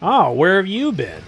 Oh, where have you been?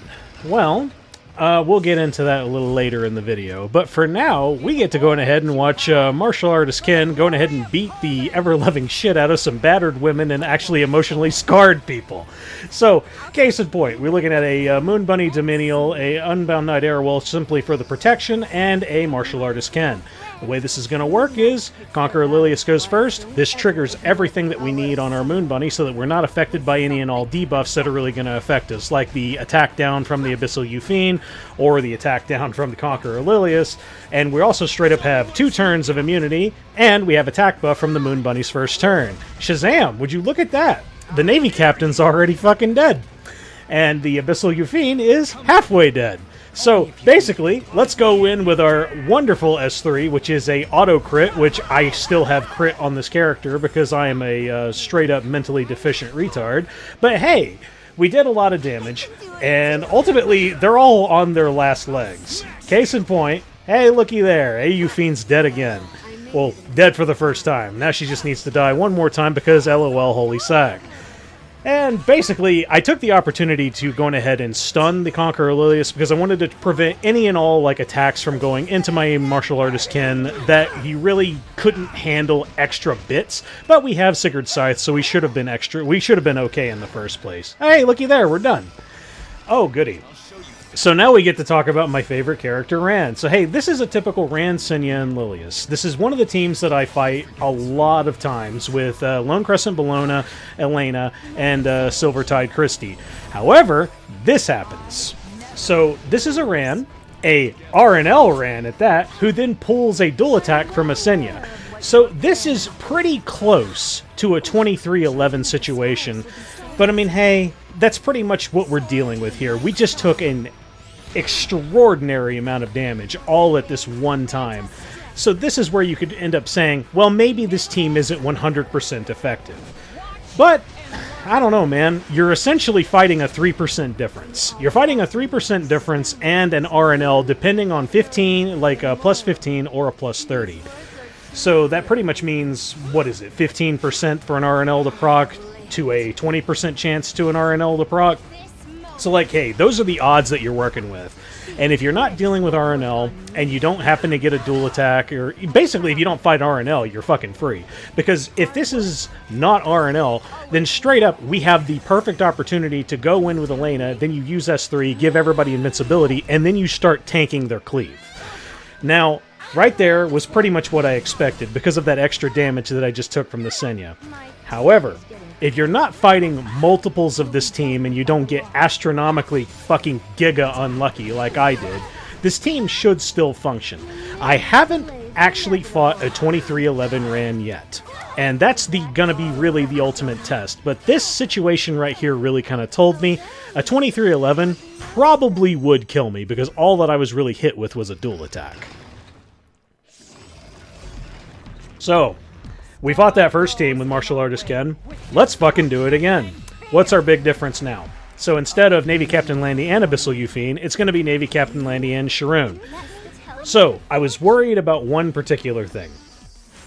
Well, we'll get into that a little later in the video, but for now, we get to go ahead and watch martial artist Ken going ahead and beat the ever-loving shit out of some battered women and actually emotionally scarred people. So, case in point, we're looking at a Moon Bunny Dominiel, a Unbound Knight Arowell simply for the protection, and a martial artist Ken. The way this is going to work is Conqueror Lilias goes first. This triggers everything that we need on our Moon Bunny so that we're not affected by any and all debuffs that are really going to affect us, like the attack down from the Abyssal Yufine or the attack down from the Conqueror Lilias. And we also straight up have 2 turns of immunity, and we have attack buff from the Moon Bunny's first turn. Shazam! Would you look at that? The Navy Captain's already fucking dead. And the Abyssal Yufine is halfway dead. So, basically, let's go in with our wonderful S3, which is a auto-crit, which I still have crit on this character because I am a straight-up mentally deficient retard. But hey, we did a lot of damage, and ultimately, they're all on their last legs. Case in point, hey, looky there, Yufine's dead again. Well, dead for the first time. Now she just needs to die one more time because LOL holy sack. And basically, I took the opportunity to go ahead and stun the Conqueror Lilias because I wanted to prevent any and all attacks from going into my martial artist Ken that he really couldn't handle extra bits. But we have Sigurd's Scythe, so we should have been okay in the first place. Hey, looky there, we're done. Oh, goody. So now we get to talk about my favorite character, Rand. So hey, this is a typical Rand, Senya, and Lilias. This is one of the teams that I fight a lot of times with Lone Crescent, Bellona, Elena, and Silvertide, Christy. However, this happens. So this is a Rand, a RNL Rand at that, who then pulls a dual attack from a Senya. So this is pretty close to a 23-11 situation. But I mean, hey, that's pretty much what we're dealing with here. We just took an extraordinary amount of damage all at this one time. So this is where you could end up saying, well, maybe this team isn't 100% effective. But I don't know, man. You're essentially fighting a 3% difference. You're fighting a 3% difference and an RNL depending on 15, like a plus 15 or a plus 30. So that pretty much means, what is it, 15% for an RNL to proc to a 20% chance to an RNL to proc? So like, hey, those are the odds that you're working with. And if you're not dealing with RNL, and you don't happen to get a dual attack, or basically if you don't fight RNL, you're fucking free. Because if this is not RNL, then straight up, we have the perfect opportunity to go in with Elena, then you use S3, give everybody invincibility, and then you start tanking their cleave. Now, right there was pretty much what I expected, because of that extra damage that I just took from the Senya. However, if you're not fighting multiples of this team and you don't get astronomically fucking giga unlucky like I did, this team should still function. I haven't actually fought a 23-11 Rand yet, and that's gonna be really the ultimate test. But this situation right here really kind of told me a 23-11 probably would kill me because all that I was really hit with was a dual attack. So, we fought that first team with martial artist Ken. Let's fucking do it again. What's our big difference now? So instead of Navy Captain Landy and Abyssal Yufine, it's going to be Navy Captain Landy and Sharun. So, I was worried about one particular thing.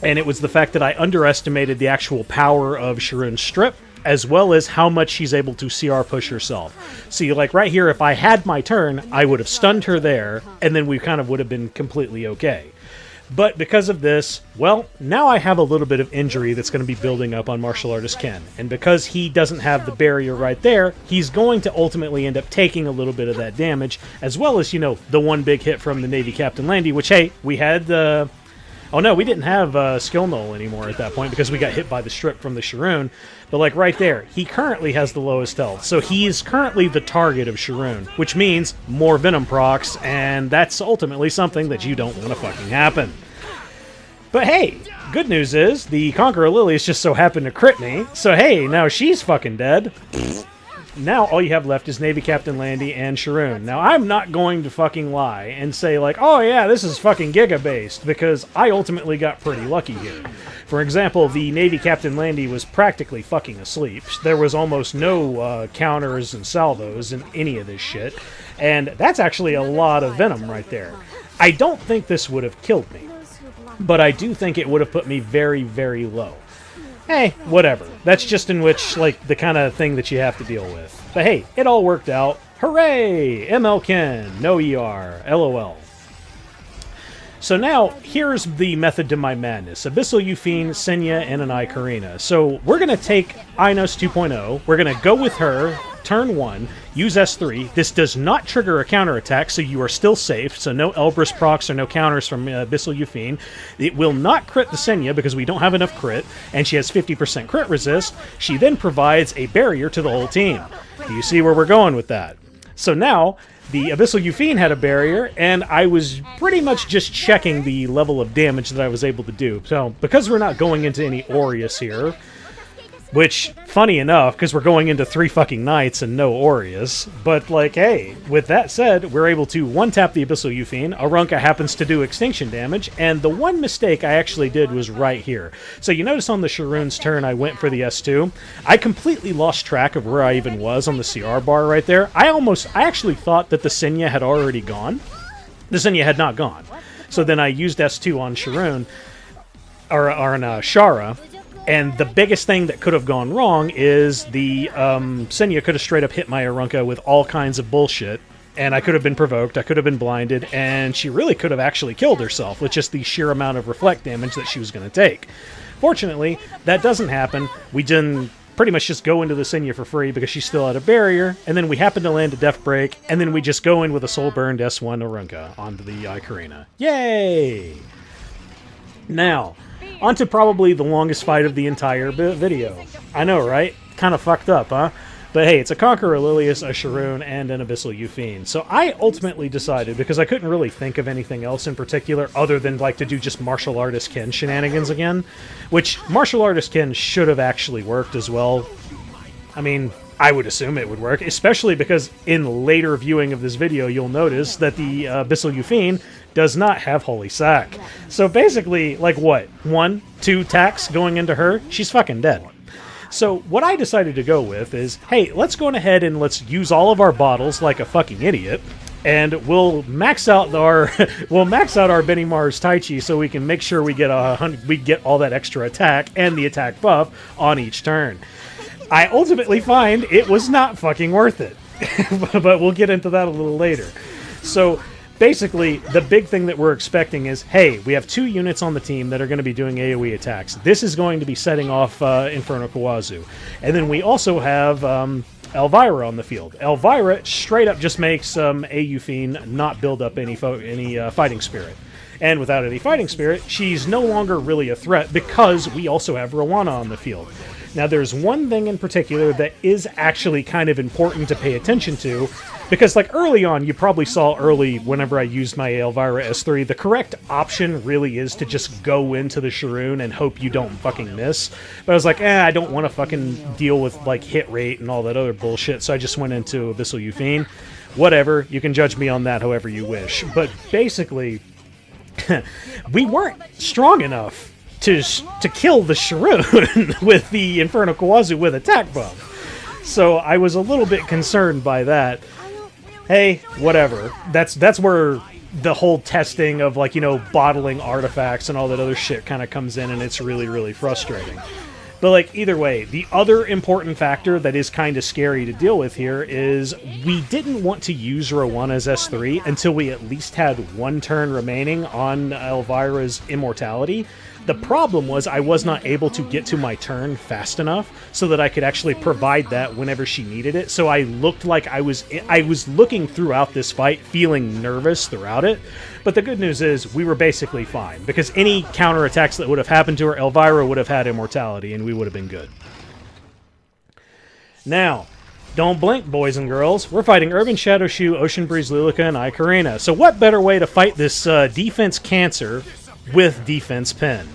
And it was the fact that I underestimated the actual power of Sharun's strip, as well as how much she's able to CR push herself. See, like right here, if I had my turn, I would have stunned her there, and then we kind of would have been completely okay. But because of this, well, now I have a little bit of injury that's going to be building up on martial artist Ken. And because he doesn't have the barrier right there, he's going to ultimately end up taking a little bit of that damage, as well as, you know, the one big hit from the Navy Captain Landy, which, hey, we had the... Oh no, we didn't have Skill Null anymore at that point because we got hit by the strip from the Sharun. But like right there, he currently has the lowest health. So he is currently the target of Sharun, which means more Venom procs, and that's ultimately something that you don't want to fucking happen. But hey, good news is, the Conqueror Lilias just so happened to crit me, so hey, now she's fucking dead. Now all you have left is Navy Captain Landy and Sharun. Now I'm not going to fucking lie and say like, oh yeah, this is fucking Giga-based, because I ultimately got pretty lucky here. For example, the Navy Captain Landy was practically fucking asleep. There was almost no counters and salvos in any of this shit, and that's actually a lot of Venom right there. I don't think this would have killed me, but I do think it would have put me very, very low. hey, whatever. That's just in which, like, the kind of thing that you have to deal with. But hey, it all worked out. Hooray! MLKen, no ER, LOL. So now, here's the method to my madness. Abyssal Yufine, Senya, and an ae-KARINA. So we're going to take Ainos 2.0, we're going to go with her, turn 1, use S3. This does not trigger a counterattack, so you are still safe, so no Elbrus procs or no counters from Abyssal Yufine. It will not crit the Senya because we don't have enough crit, and she has 50% crit resist. She then provides a barrier to the whole team. Do you see where we're going with that? So now, the Abyssal Yufine had a barrier, and I was pretty much just checking the level of damage that I was able to do. So, because we're not going into any Aureus here, which, funny enough, because we're going into 3 fucking Knights and no Aureus, but, like, hey, with that said, we're able to one-tap the Abyssal Yufine, Arunka happens to do extinction damage, and the one mistake I actually did was right here. So you notice on the Sharun's turn I went for the S2. I completely lost track of where I even was on the CR bar right there. I actually thought that the Senya had already gone. The Senya had not gone. So then I used S2 on Sharun, or on Shara. And the biggest thing that could have gone wrong is the Senya could have straight up hit my Arunka with all kinds of bullshit, and I could have been provoked, I could have been blinded, and she really could have actually killed herself with just the sheer amount of reflect damage that she was going to take. Fortunately, that doesn't happen. We didn't pretty much just go into the Senya for free because she's still at a barrier, and then we happen to land a Death Break, and then we just go in with a Soul Burned S1 Arunka onto the ae-KARINA. Yay! Now, onto probably the longest fight of the entire video. I know, right? Kind of fucked up, huh? But hey, it's a Conqueror, Lilias, a Sharun, and an Abyssal Yufine. So I ultimately decided, because I couldn't really think of anything else in particular other than like to do just martial artist kin shenanigans again, which martial artist kin should have actually worked as well. I mean, I would assume it would work, especially because in later viewing of this video, you'll notice that the Abyssal Yufine does not have Holy Sack. So basically, like what? 1, 2 attacks going into her? She's fucking dead. So what I decided to go with is, hey, let's go ahead and let's use all of our bottles like a fucking idiot, and we'll max out our Benny Mars Taichi so we can make sure we get all that extra attack and the attack buff on each turn. I ultimately find it was not fucking worth it, but we'll get into that a little later. So basically, the big thing that we're expecting is, hey, we have 2 units on the team that are going to be doing AoE attacks. This is going to be setting off Inferno Khawazu. And then we also have Elvira on the field. Elvira straight up just makes Yufine not build up any fighting spirit. And without any fighting spirit, she's no longer really a threat because we also have Roana on the field. Now, there's one thing in particular that is actually kind of important to pay attention to, because, like, early on, you probably saw whenever I used my Elvira S3, the correct option really is to just go into the Sharun and hope you don't fucking miss. But I was like, I don't want to fucking deal with, like, hit rate and all that other bullshit, so I just went into Abyssal Yufine. Whatever, you can judge me on that however you wish. But basically, we weren't strong enough to kill the Sharun with the Inferno Khawazu with attack buff. So I was a little bit concerned by that. Hey, whatever. That's where the whole testing of, like, you know, bottling artifacts and all that other shit kind of comes in, and it's really, really frustrating. But, like, either way, the other important factor that is kind of scary to deal with here is we didn't want to use Roana's S3 until we at least had 1 turn remaining on Elvira's Immortality. The problem was I was not able to get to my turn fast enough so that I could actually provide that whenever she needed it. So I looked like I was looking throughout this fight, feeling nervous throughout it. But the good news is we were basically fine, because any counterattacks that would have happened to her, Elvira would have had Immortality, and we would have been good. Now, don't blink, boys and girls. We're fighting Urban Shadow Choux, Ocean Breeze, Luluca, and ae-KARINA. So what better way to fight this defense cancer with defense pen?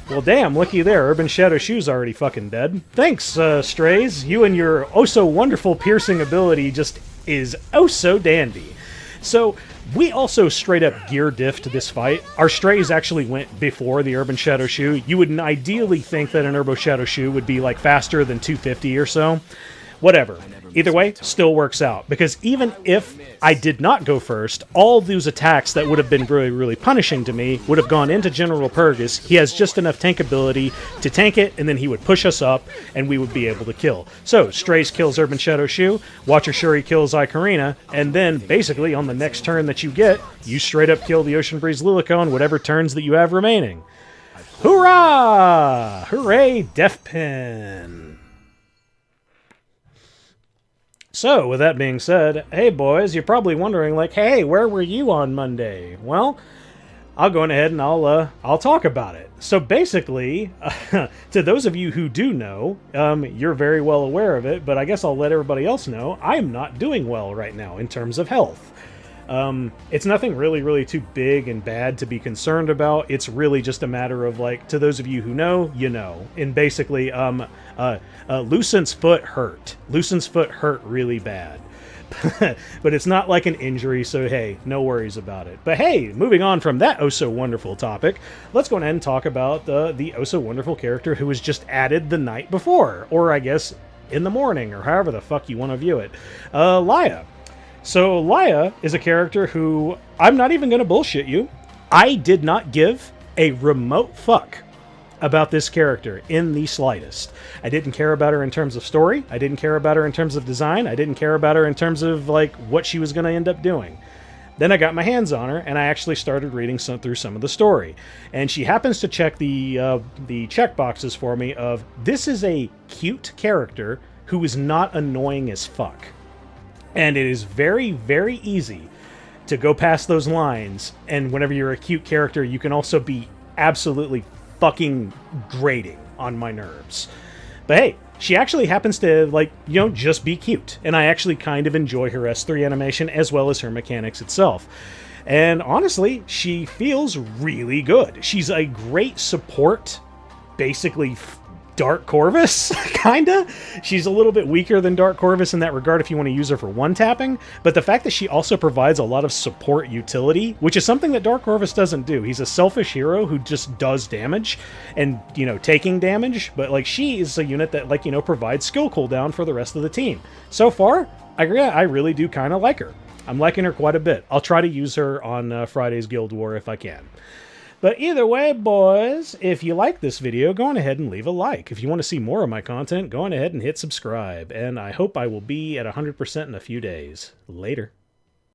Well, damn, looky there. Urban Shadow Choux's already fucking dead. Thanks, Straze. You and your oh-so-wonderful piercing ability just is oh-so dandy. So, we also straight-up gear-diffed this fight. Our Straze actually went before the Urban Shadow Choux. You would ideally think that an Urban Shadow Choux would be, like, faster than 250 or so. Whatever. Either way, still works out. Because even if I did not go first, all those attacks that would have been really, really punishing to me would have gone into General Purrgis. He has just enough tank ability to tank it, and then he would push us up, and we would be able to kill. So, Straze kills Urban Shadow Shu, Watcher Shuri kills ae-KARINA, and then, basically, on the next turn that you get, you straight up kill the Ocean Breeze Luluca on whatever turns that you have remaining. Hoorah! Hooray, Deathpin! So, with that being said, hey boys, you're probably wondering, like, hey, where were you on Monday? Well, I'll go ahead and I'll talk about it. So basically, to those of you who do know, you're very well aware of it, but I guess I'll let everybody else know, I'm not doing well right now in terms of health. It's nothing really, really too big and bad to be concerned about. It's really just a matter of, like, to those of you who know, you know. And basically, Lucent's foot hurt. Lucent's foot hurt really bad. But it's not like an injury, so hey, no worries about it. But hey, moving on from that oh-so-wonderful topic, let's go ahead and talk about the oh-so-wonderful character who was just added the night before. Or, I guess, in the morning, or however the fuck you want to view it. Laya. So, Laya is a character who, I'm not even going to bullshit you, I did not give a remote fuck about this character in the slightest. I didn't care about her in terms of story, I didn't care about her in terms of design, I didn't care about her in terms of, like, what she was going to end up doing. Then I got my hands on her, and I actually started reading through some of the story. And she happens to check the check boxes for me of, this is a cute character who is not annoying as fuck. And it is very, very easy to go past those lines, and whenever you're a cute character, you can also be absolutely fucking grating on my nerves. But hey, she actually happens to, like, you know, just be cute, and I actually kind of enjoy her S3 animation as well as her mechanics itself. And honestly, she feels really good. She's a great support, basically Dark Corvus, kinda. She's a little bit weaker than Dark Corvus in that regard if you want to use her for one-tapping, but the fact that she also provides a lot of support utility, which is something that Dark Corvus doesn't do. He's a selfish hero who just does damage and, you know, taking damage, but, like, she is a unit that, like, you know, provides skill cooldown for the rest of the team. So far, I really do kind of like her. I'm liking her quite a bit. I'll try to use her on Friday's Guild War if I can. But either way, boys, if you like this video, go on ahead and leave a like. If you want to see more of my content, go on ahead and hit subscribe. And I hope I will be at 100% in a few days. Later.